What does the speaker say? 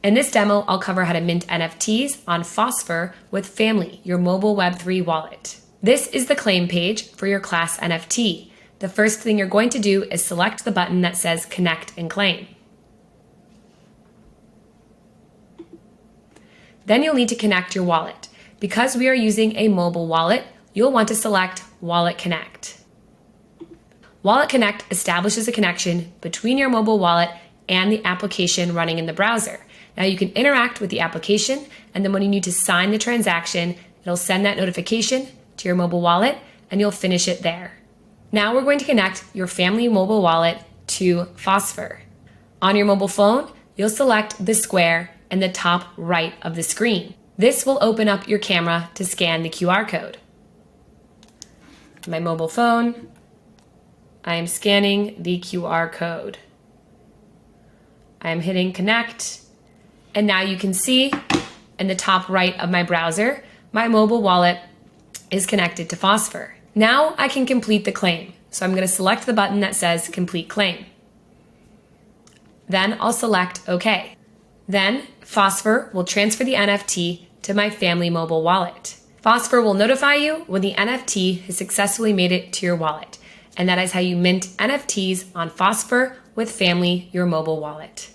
In this demo, I'll cover how to mint NFTs on Phosphor with Family, your mobile Web3 wallet. This is the claim page for your class NFT. The first thing you're going to do is select the button that says Connect and Claim. Then you'll need to connect your wallet. Because we are using a mobile wallet, you'll want to select Wallet Connect. Wallet Connect establishes a connection between your mobile wallet and the application running in the browser. Now you can interact with the application, and then when you need to sign the transaction, it'll send that notification to your mobile wallet and you'll finish it there. Now we're going to connect your Family mobile wallet to Phosphor. On your mobile phone, you'll select the square in the top right of the screen. This will open up your camera to scan the QR code. My mobile phone, I am scanning the QR code. I am hitting connect, and now you can see in the top right of my browser, my mobile wallet is connected to Phosphor. Now I can complete the claim. So I'm going to select the button that says Complete Claim. Then I'll select OK. Then Phosphor will transfer the NFT to my Family mobile wallet. Phosphor will notify you when the NFT has successfully made it to your wallet. And that is how you mint NFTs on Phosphor with Family, your mobile wallet.